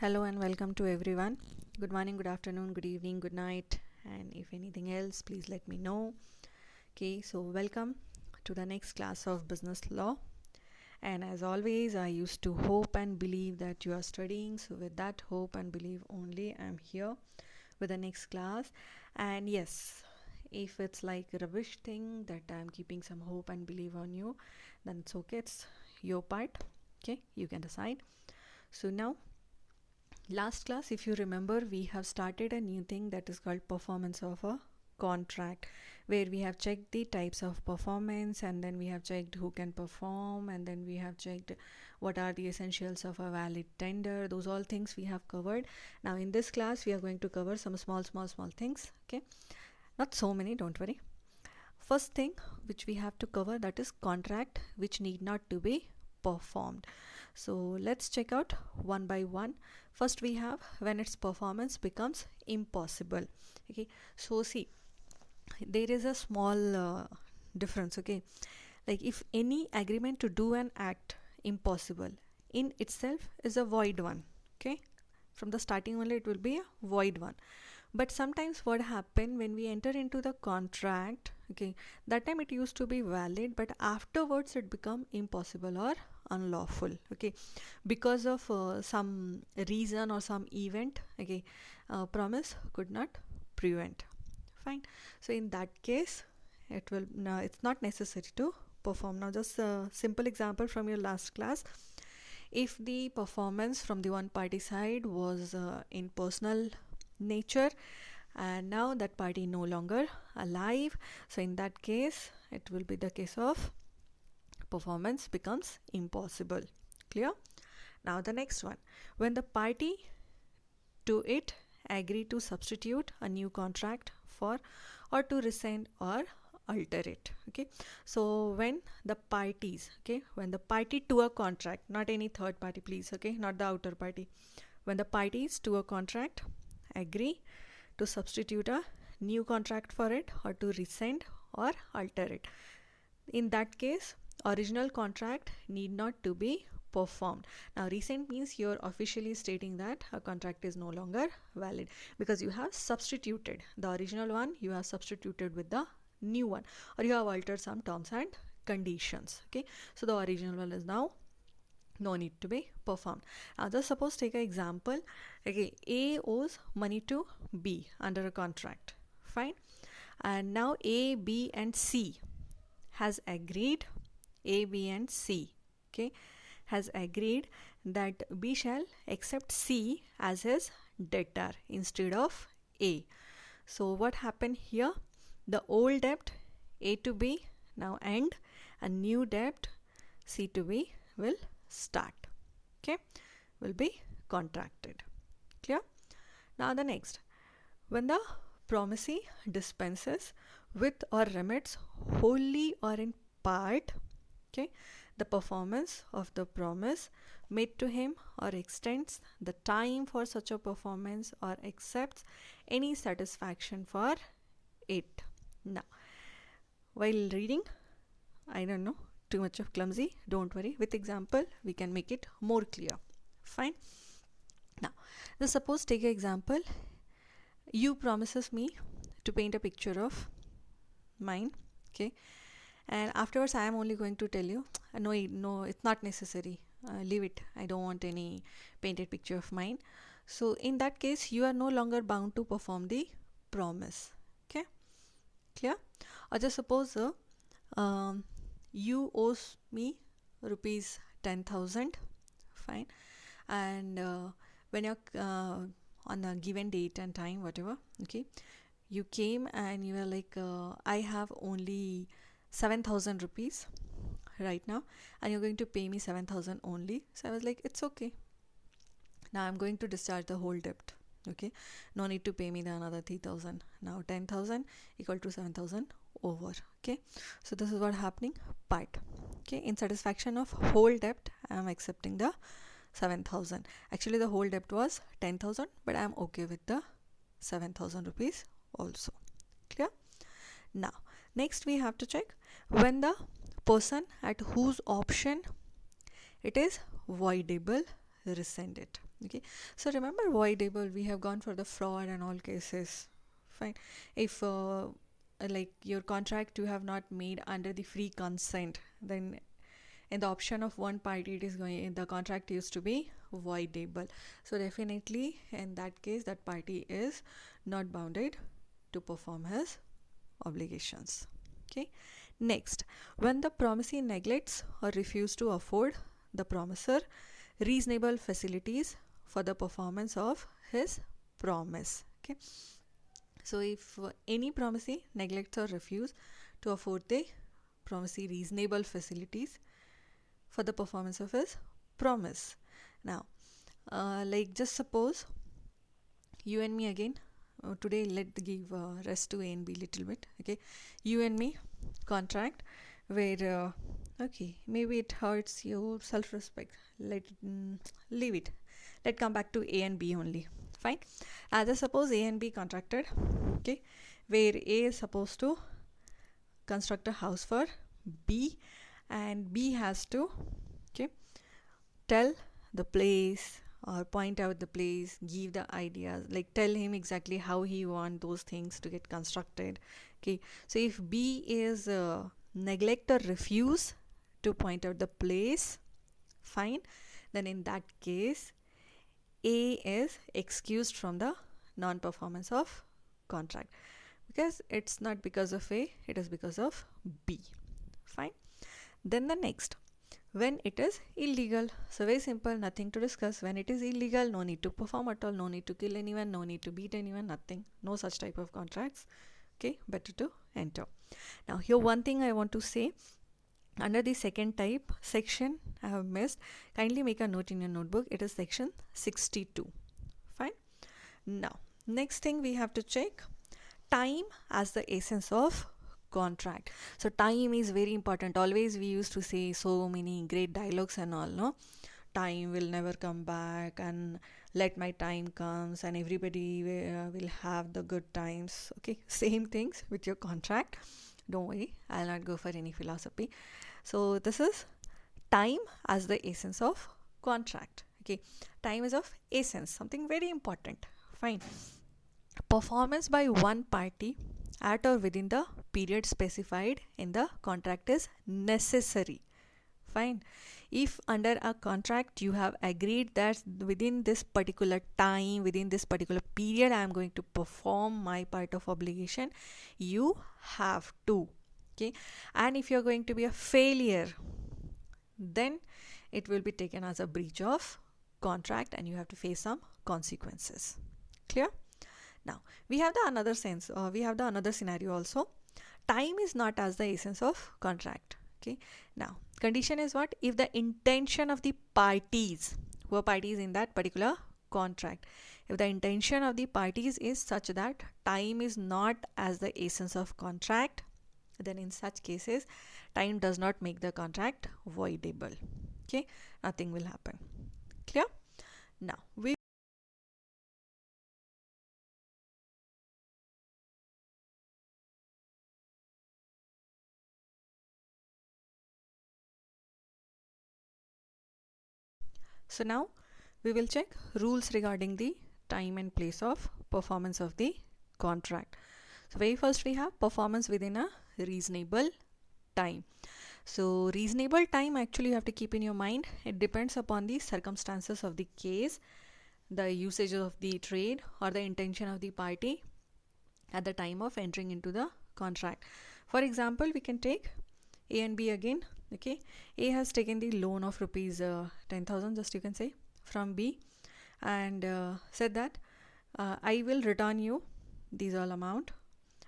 Hello and welcome to everyone. Good morning, good afternoon, good evening, good night, and if anything else, please let me know. Okay, so welcome to the next class of business law. And as always, I used to hope and believe that you are studying. So, with that hope and belief only, I'm here with the next class. And yes, if it's like a rubbish thing that I'm keeping some hope and belief on you, then it's okay. It's your part. Okay, you can decide. So, now last class, if you remember, we have started a new thing that is called performance of a contract, where we have checked the types of performance, and then we have checked who can perform, and then we have checked what are the essentials of a valid tender. Those all things we have covered. Now in this class we are going to cover some small things. Okay, not so many, don't worry. First thing which we have to cover, that is contract which need not to be performed. So let's check out one by one. First we have when its performance becomes impossible. Okay, so see, there is a small difference. Okay, like if any agreement to do an act impossible in itself is a void one. Okay, from the starting only it will be a void one. But sometimes what happen when we enter into the contract, okay, that time it used to be valid, but afterwards it become impossible or unlawful. Okay, because of some reason or some event. Okay, promise could not prevent. Fine. So in that case, it will no, it's not necessary to perform. Now just a simple example from your last class. If the performance from the one party side was in personal nature, and now that party no longer alive, so in that case it will be the case of performance becomes impossible. Clear? Now the next one, when the party to it agree to substitute a new contract for or to rescind or alter it. Okay, so when the parties, okay, when the party to a contract, not any third party, please, okay, not the outer party, when the parties to a contract agree to substitute a new contract for it or to rescind or alter it, in that case original contract need not to be performed. Now rescind means you're officially stating that a contract is no longer valid because you have substituted the original one, you have substituted with the new one, or you have altered some terms and conditions. Okay, so the original one is now no need to be performed. Now just suppose take an example. Okay, A owes money to B under a contract. Fine. And now A, B and C has agreed, A, B and C, okay, has agreed that B shall accept C as his debtor instead of A. So what happened here? The old debt A to B now end, a new debt C to B will start. Okay, will be contracted. Clear? Now the next, when the promisee dispenses with or remits wholly or in part, okay, the performance of the promise made to him or extends the time for such a performance or accepts any satisfaction for it. Now while reading, I don't know, too much of clumsy, don't worry, with example we can make it more clear. Fine. Now just suppose take an example, you promises me to paint a picture of mine. Okay, and afterwards I am only going to tell you no, it's not necessary, leave it, I don't want any painted picture of mine. So in that case you are no longer bound to perform the promise. Okay, clear? Or just suppose you owes me rupees 10,000. Fine. And when you're on a given date and time, whatever, okay, you came and you were like, I have only 7,000 rupees right now and you're going to pay me 7,000 only. So I was like, it's okay, now I'm going to discharge the whole debt. Okay, no need to pay me the another 3,000. Now 10,000 equal to 7,000 over. Okay, so this is what happening part. Okay, in satisfaction of whole debt I am accepting the 7,000. Actually the whole debt was 10,000, but I am okay with the 7,000 rupees also. Clear? Now next we have to check when the person at whose option it is voidable rescind it. Okay, so remember voidable, we have gone for the fraud and all cases. Fine. If like your contract you have not made under the free consent, then in the option of one party it is going, the contract used to be voidable. So definitely in that case that party is not bounded to perform his obligations. Okay, next, when the promisee neglects or refuses to afford the promiser reasonable facilities for the performance of his promise. Okay, so if any promisee neglects or refuses to afford the promisee reasonable facilities for the performance of his promise. Now, like just suppose you and me again, today let give rest to A and B little bit. Okay, you and me contract where okay, maybe it hurts your self-respect. Leave it. Let's come back to A and B only. Fine. Just suppose A and B contracted. Okay, where A is supposed to construct a house for B, and B has to, okay, tell the place or point out the place, give the ideas, like tell him exactly how he want those things to get constructed. Okay, so if B is neglect or refuse to point out the place, fine, then in that case A is excused from the non-performance of contract, because it's not because of A, it is because of B. Fine. Then the next, when it is illegal. So very simple, nothing to discuss. When it is illegal, no need to perform at all, no need to kill anyone, no need to beat anyone, nothing, no such type of contracts. Okay, better to enter. Now here one thing I want to say, under the second type section I have missed, kindly make a note in your notebook, it is section 62. Fine. Now next thing we have to check, time as the essence of contract. So time is very important. Always we used to say so many great dialogues and all, no, time will never come back, and let my time comes, and everybody will have the good times. Okay, same things with your contract. Don't worry, I'll not go for any philosophy. So this is time as the essence of contract. Okay, time is of essence, something very important. Fine. Performance by one party at or within the period specified in the contract is necessary. Fine. If under a contract you have agreed that within this particular time, within this particular period, I am going to perform my part of obligation, you have to. Okay, and if you're going to be a failure, then it will be taken as a breach of contract and you have to face some consequences. Clear? Now we have the another sense, we have the another scenario also. Time is not as the essence of contract. Okay, now condition is what? If the intention of the parties, who are parties in that particular contract, if the intention of the parties is such that time is not as the essence of contract, then in such cases time does not make the contract voidable. Okay, nothing will happen. Clear? Now so now we will check rules regarding the time and place of performance of the contract. So very first we have performance within a reasonable time. So reasonable time, actually you have to keep in your mind, it depends upon the circumstances of the case, the usage of the trade, or the intention of the party at the time of entering into the contract. For example, we can take A and B again. Okay, A has taken the loan of rupees 10,000, just you can say, from B, and said that I will return you these all amount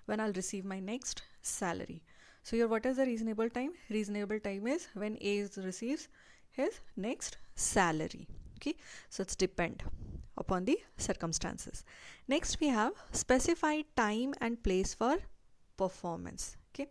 when I'll receive my next salary. So here what is the reasonable time? Reasonable time is when A receives his next salary. Okay, so it's depend upon the circumstances. Next we have specified time and place for performance. Okay,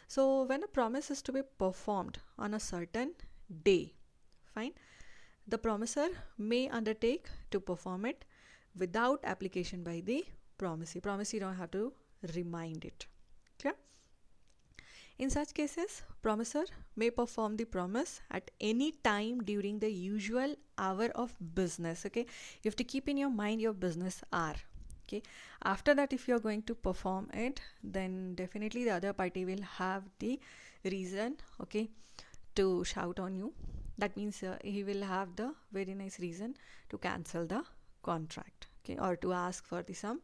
so when a promise is to be performed on a certain day, fine, the promiser may undertake to perform it without application by the promisee. Promisee don't have to remind it. Clear? In such cases, promisor may perform the promise at any time during the usual hour of business. Okay, you have to keep in your mind your business hour. Okay, after that, if you're going to perform it, then definitely the other party will have the reason, okay, to shout on you. That means he will have the very nice reason to cancel the contract, okay, or to ask for the sum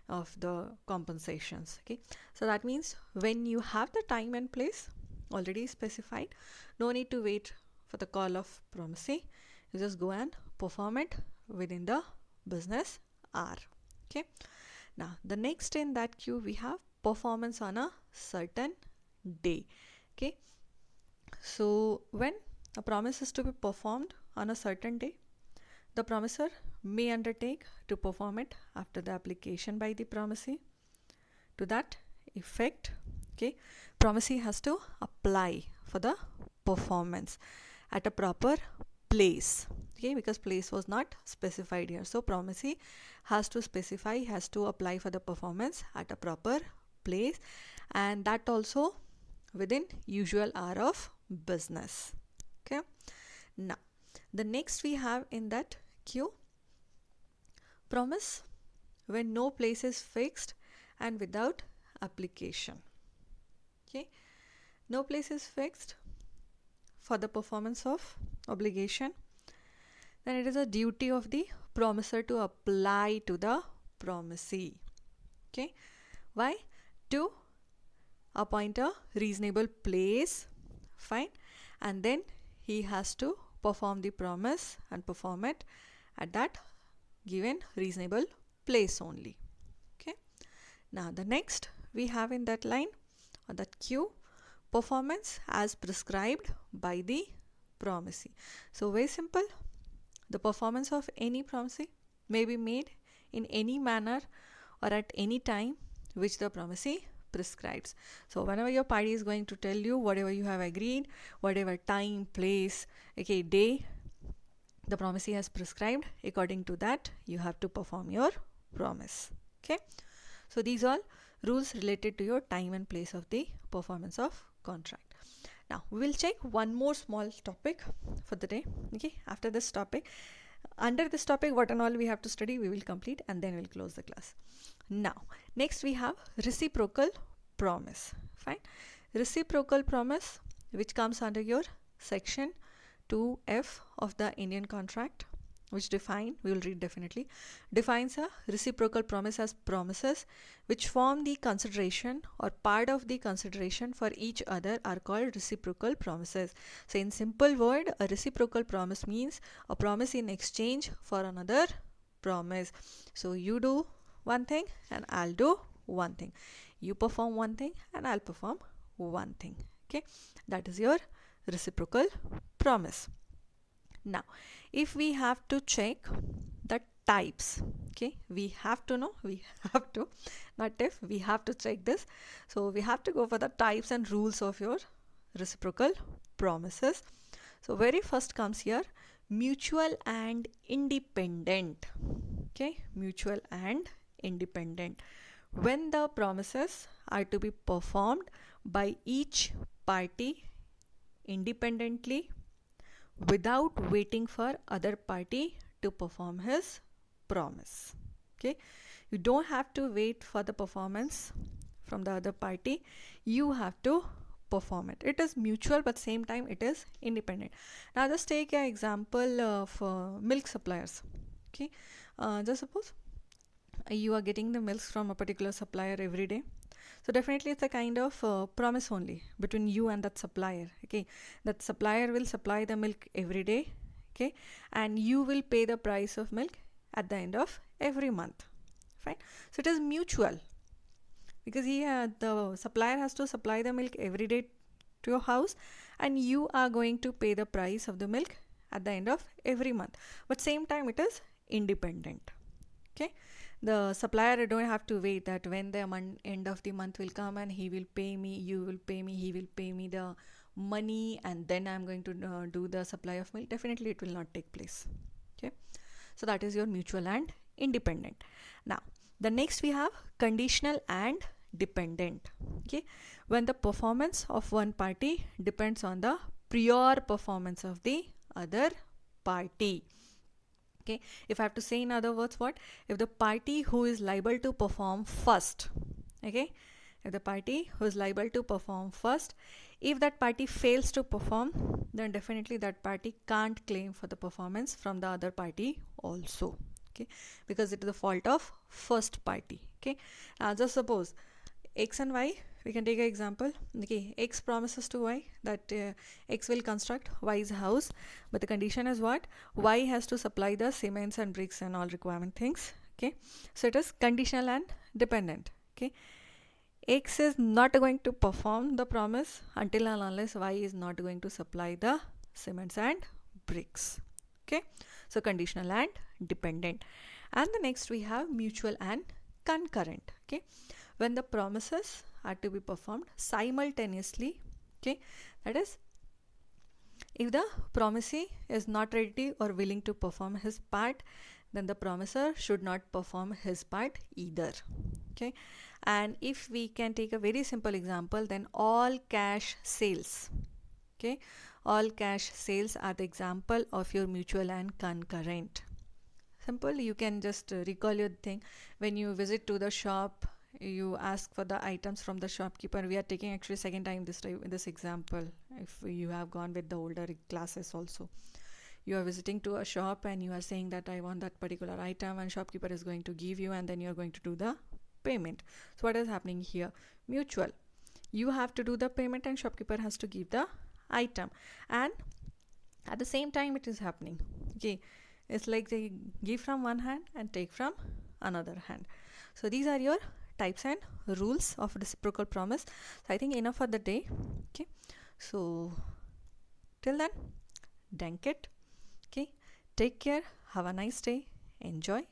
of the compensations. Okay, so that means when you have the time and place already specified, no need to wait for the call of promisee. You just go and perform it within the business hour. Okay, now the next in that queue we have performance on a certain day. Okay, so when a promise is to be performed on a certain day, the promisor may undertake to perform it after the application by the promisee. To that effect, okay, promisee has to apply for the performance at a proper place. Okay, because place was not specified here, so promisee has to specify, has to apply for the performance at a proper place, and that also within usual hour of business. Okay, now the next we have in that queue, promise when no place is fixed and without application. Okay, no place is fixed for the performance of obligation, then it is a duty of the promisor to apply to the promisee. Okay, why? To appoint a reasonable place, fine, and then he has to perform the promise and perform it at that given reasonable place only. Okay, now the next we have in that line or that queue, performance as prescribed by the promisee. So very simple, the performance of any promisee may be made in any manner or at any time which the promisee prescribes. So whenever your party is going to tell you whatever you have agreed, whatever time, place, okay, day the promisee has prescribed, according to that you have to perform your promise. Okay, so these are rules related to your time and place of the performance of contract. Now we will check one more small topic for the day. Okay, after this topic, under this topic what and all we have to study we will complete, and then we'll close the class. Now next we have reciprocal promise. Fine, reciprocal promise, which comes under your section 2F of the Indian contract, which we will read definitely, defines a reciprocal promise as promises which form the consideration or part of the consideration for each other are called reciprocal promises. So in simple word, a reciprocal promise means a promise in exchange for another promise. So you do one thing and I'll do one thing. You perform one thing and I'll perform one thing. Okay, that is your reciprocal promise. Now if we have to check the types, okay, we have to know, we have to, not if, we have to check this. So we have to go for the types and rules of your reciprocal promises. So very first comes here mutual and independent. Okay, mutual and independent. When the promises are to be performed by each party independently without waiting for other party to perform his promise. Okay, you don't have to wait for the performance from the other party, you have to perform it. It is mutual but same time it is independent. Now just take an example of milk suppliers. Okay, just suppose you are getting the milks from a particular supplier every day. So definitely it's a kind of promise only between you and that supplier. Okay, that supplier will supply the milk every day. Okay, and you will pay the price of milk at the end of every month. Fine. So it is mutual because the supplier has to supply the milk every day to your house, and you are going to pay the price of the milk at the end of every month. But same time it is independent. Okay, the supplier don't have to wait that when the end of the month will come and he will pay me, you will pay me, he will pay me the money, and then I'm going to do the supply of milk. Definitely it will not take place. Okay, so that is your mutual and independent. Now the next we have conditional and dependent. Okay, when the performance of one party depends on the prior performance of the other party. Okay, if I have to say in other words, what if the party who is liable to perform first, okay, if the party who is liable to perform first, if that party fails to perform, then definitely that party can't claim for the performance from the other party also. Okay, because it is the fault of first party. Okay, just suppose X and Y, we can take an example. Okay, X promises to Y that X will construct Y's house, but the condition is what? Y has to supply the cements and bricks and all requirement things. Okay, so it is conditional and dependent. Okay, X is not going to perform the promise until and unless Y is not going to supply the cements and bricks. Okay, so conditional and dependent. And the next we have mutual and concurrent. Okay, when the promises are to be performed simultaneously. Okay, that is, if the promisee is not ready or willing to perform his part, then the promiser should not perform his part either. Okay, and if we can take a very simple example, then all cash sales. Okay, all cash sales are the example of your mutual and concurrent. Simple, you can just recall your thing. When you visit to the shop, you ask for the items from the shopkeeper. We are taking actually second time this example. If you have gone with the older classes also, you are visiting to a shop and you are saying that I want that particular item, and shopkeeper is going to give you, and then you are going to do the payment. So what is happening here? Mutual, you have to do the payment and shopkeeper has to give the item, and at the same time it is happening. Okay, it's like they give from one hand and take from another hand. So these are your types and rules of reciprocal promise. So I think enough for the day. Okay, so till then, dank it. Okay, take care, have a nice day, enjoy.